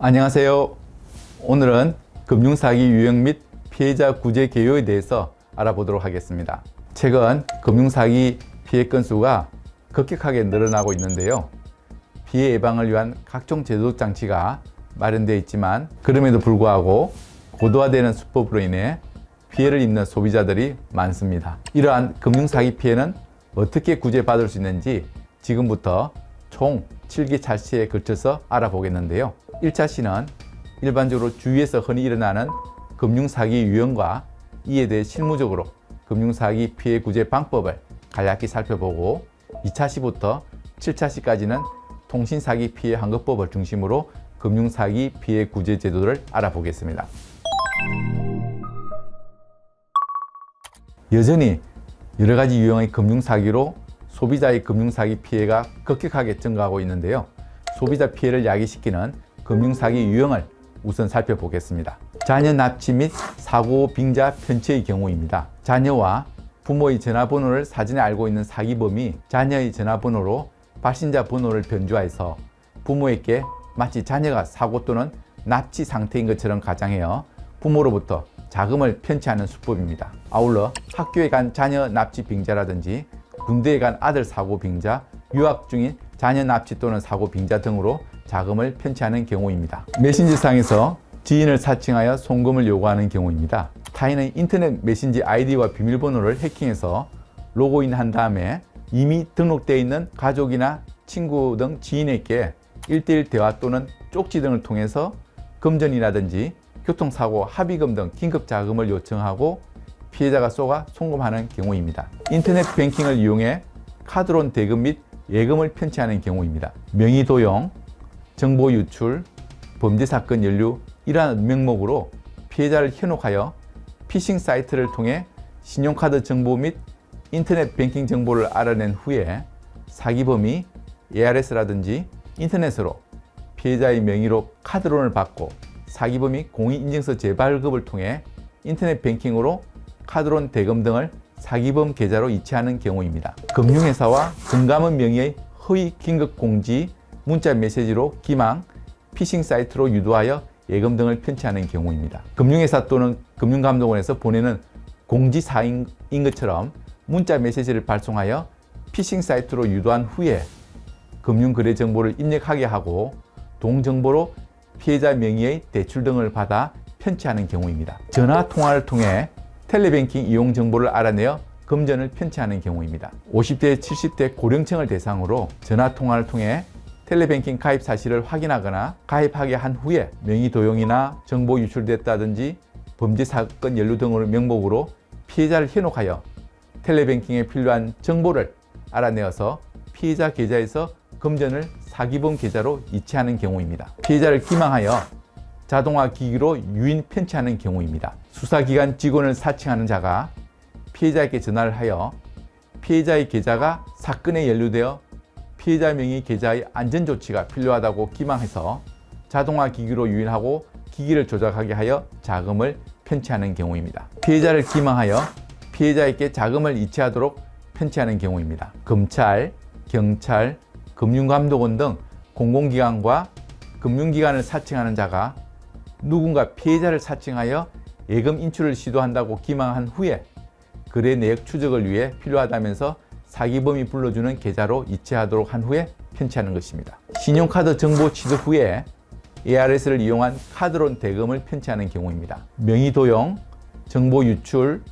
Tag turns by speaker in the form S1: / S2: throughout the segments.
S1: 안녕하세요. 오늘은 금융사기 유형 및 피해자 구제 개요에 대해서 알아보도록 하겠습니다. 최근 금융사기 피해 건수가 급격하게 늘어나고 있는데요. 피해 예방을 위한 각종 제도적 장치가 마련되어 있지만 그럼에도 불구하고 고도화되는 수법으로 인해 피해를 입는 소비자들이 많습니다. 이러한 금융사기 피해는 어떻게 구제받을 수 있는지 지금부터 총 7개 차시에 걸쳐서 알아보겠는데요. 1차 시는 일반적으로 주위에서 흔히 일어나는 금융사기 유형과 이에 대해 실무적으로 금융사기 피해 구제 방법을 간략히 살펴보고 2차 시부터 7차 시까지는 통신사기 피해 항거법을 중심으로 금융사기 피해 구제 제도를 알아보겠습니다. 여전히 여러 가지 유형의 금융사기로 소비자의 금융사기 피해가 급격하게 증가하고 있는데요. 소비자 피해를 야기시키는 금융사기 유형을 우선 살펴보겠습니다. 자녀 납치 및 사고 빙자 편취의 경우입니다. 자녀와 부모의 전화번호를 사전에 알고 있는 사기범이 자녀의 전화번호로 발신자 번호를 변조해서 부모에게 마치 자녀가 사고 또는 납치 상태인 것처럼 가장하여 부모로부터 자금을 편취하는 수법입니다. 아울러 학교에 간 자녀 납치 빙자라든지 군대에 간 아들 사고 빙자, 유학 중인 자녀 납치 또는 사고 빙자 등으로 자금을 편취하는 경우입니다. 메신저상에서 지인을 사칭하여 송금을 요구하는 경우입니다. 타인의 인터넷 메신저 아이디와 비밀번호를 해킹해서 로그인한 다음에 이미 등록되어 있는 가족이나 친구 등 지인에게 1:1 대화 또는 쪽지 등을 통해서 금전이라든지 교통사고, 합의금 등 긴급 자금을 요청하고 피해자가 쏘가 송금하는 경우입니다. 인터넷 뱅킹을 이용해 카드론 대금 및 예금을 편취하는 경우입니다. 명의 도용, 정보 유출, 범죄 사건 연루 이러한 명목으로 피해자를 현혹하여 피싱 사이트를 통해 신용카드 정보 및 인터넷 뱅킹 정보를 알아낸 후에 사기범이 ARS라든지 인터넷으로 피해자의 명의로 카드론을 받고 사기범이 공인인증서 재발급을 통해 인터넷 뱅킹으로 카드론 대금 등을 사기범 계좌로 이체하는 경우입니다. 금융회사와 금감원 명의의 허위 긴급 공지, 문자 메시지로 기망, 피싱 사이트로 유도하여 예금 등을 편취하는 경우입니다. 금융회사 또는 금융감독원에서 보내는 공지사인 것처럼 문자 메시지를 발송하여 피싱 사이트로 유도한 후에 금융거래 정보를 입력하게 하고 동정보로 피해자 명의의 대출 등을 받아 편취하는 경우입니다. 전화 통화를 통해 텔레뱅킹 이용 정보를 알아내어 금전을 편취하는 경우입니다. 50대, 70대 고령층을 대상으로 전화 통화를 통해 텔레뱅킹 가입 사실을 확인하거나 가입하게 한 후에 명의 도용이나 정보 유출됐다든지 범죄 사건 연루 등의 명목으로 피해자를 현혹하여 텔레뱅킹에 필요한 정보를 알아내어서 피해자 계좌에서 금전을 사기범 계좌로 이체하는 경우입니다. 피해자를 기망하여 자동화 기기로 유인 편취하는 경우입니다. 수사기관 직원을 사칭하는 자가 피해자에게 전화를 하여 피해자의 계좌가 사건에 연루되어 피해자 명의 계좌의 안전조치가 필요하다고 기망해서 자동화 기기로 유인하고 기기를 조작하게 하여 자금을 편취하는 경우입니다. 피해자를 기망하여 피해자에게 자금을 이체하도록 편취하는 경우입니다. 검찰, 경찰, 금융감독원 등 공공기관과 금융기관을 사칭하는 자가 누군가 피해자를 사칭하여 예금 인출을 시도한다고 기망한 후에 거래 내역 추적을 위해 필요하다면서 사기범이 불러주는 계좌로 이체하도록 한 후에 편취하는 것입니다. 신용카드 정보 취득 후에 ARS를 이용한 카드론 대금을 편취하는 경우입니다. 명의 도용, 정보 유출,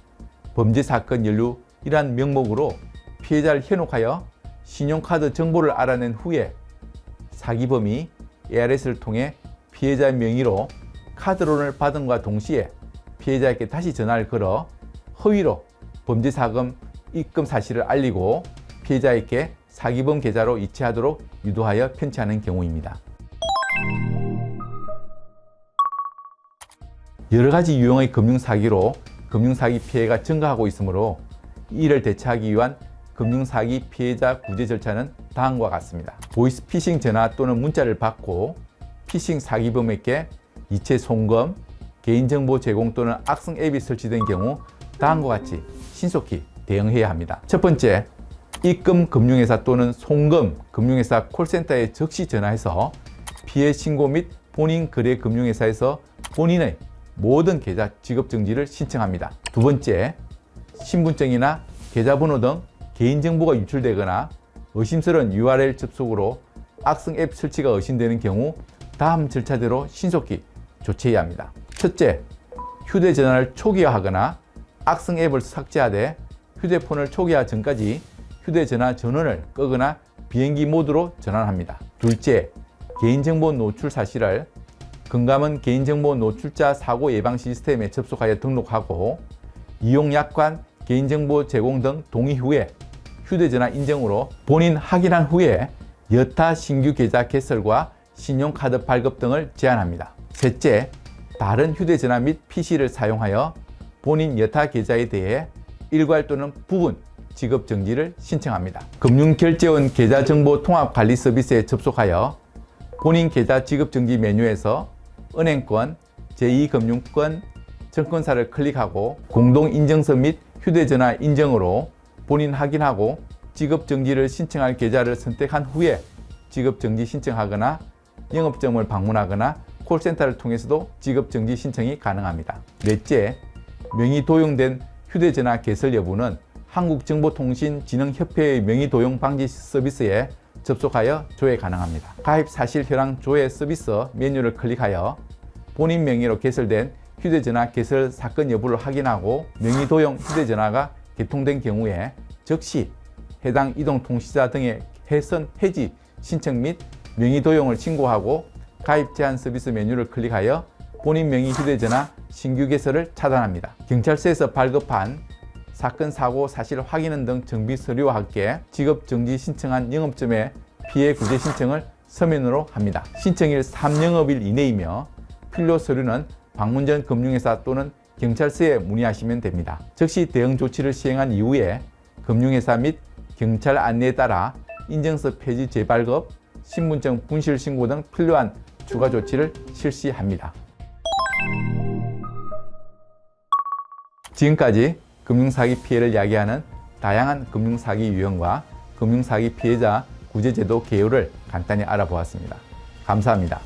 S1: 범죄 사건 연루 이러한 명목으로 피해자를 현혹하여 신용카드 정보를 알아낸 후에 사기범이 ARS를 통해 피해자 명의로 카드론을 받음과 동시에 피해자에게 다시 전화를 걸어 허위로 범죄 자금 입금 사실을 알리고 피해자에게 사기범 계좌로 이체하도록 유도하여 편취하는 경우입니다. 여러 가지 유형의 금융사기로 금융사기 피해가 증가하고 있으므로 이를 대처하기 위한 금융사기 피해자 구제 절차는 다음과 같습니다. 보이스피싱 전화 또는 문자를 받고 피싱 사기범에게 이체 송금, 개인정보 제공 또는 악성 앱이 설치된 경우 다음과 같이 신속히 대응해야 합니다. 첫 번째, 입금 금융회사 또는 송금 금융회사 콜센터에 즉시 전화해서 피해 신고 및 본인 거래 금융회사에서 본인의 모든 계좌 지급정지를 신청합니다. 두 번째, 신분증이나 계좌번호 등 개인정보가 유출되거나 의심스러운 URL 접속으로 악성 앱 설치가 의심되는 경우 다음 절차대로 신속히 조치해야 합니다. 첫째, 휴대전화를 초기화하거나 악성 앱을 삭제하되 휴대폰을 초기화 전까지 휴대전화 전원을 끄거나 비행기 모드로 전환합니다. 둘째, 개인정보 노출 사실을 금감원 개인정보 노출자 사고 예방 시스템에 접속하여 등록하고 이용약관, 개인정보 제공 등 동의 후에 휴대전화 인증으로 본인 확인한 후에 여타 신규 계좌 개설과 신용카드 발급 등을 제한합니다. 셋째, 다른 휴대전화 및 PC를 사용하여 본인 여타 계좌에 대해 일괄 또는 부분 지급 정지를 신청합니다. 금융결제원 계좌정보 통합관리 서비스에 접속하여 본인 계좌 지급 정지 메뉴에서 은행권, 제2금융권, 증권사를 클릭하고 공동인증서 및 휴대전화 인증으로 본인 확인하고 지급정지를 신청할 계좌를 선택한 후에 지급정지 신청하거나 영업점을 방문하거나 콜센터를 통해서도 지급정지 신청이 가능합니다. 넷째, 명의 도용된 휴대전화 개설 여부는 한국정보통신진흥협회의 명의 도용 방지 서비스에 접속하여 조회 가능합니다. 가입 사실 현황 조회 서비스 메뉴를 클릭하여 본인 명의로 개설된 휴대전화 개설 사건 여부를 확인하고 명의 도용 휴대전화가 개통된 경우에 즉시 해당 이동통신사 등의 해선 해지 신청 및 명의 도용을 신고하고 가입 제한 서비스 메뉴를 클릭하여 본인 명의 휴대전화 신규 개설을 차단합니다. 경찰서에서 발급한 사건 사고 사실 확인은 등 정비 서류와 함께 지급 정지 신청한 영업점의 피해 구제 신청을 서면으로 합니다. 신청일 3영업일 이내이며 필요 서류는 방문 전 금융회사 또는 경찰서에 문의하시면 됩니다. 즉시 대응 조치를 시행한 이후에 금융회사 및 경찰 안내에 따라 인증서 폐지 재발급, 신분증 분실 신고 등 필요한 추가 조치를 실시합니다. 지금까지 금융사기 피해를 야기하는 다양한 금융사기 유형과 금융사기 피해자 구제제도 개요를 간단히 알아보았습니다. 감사합니다.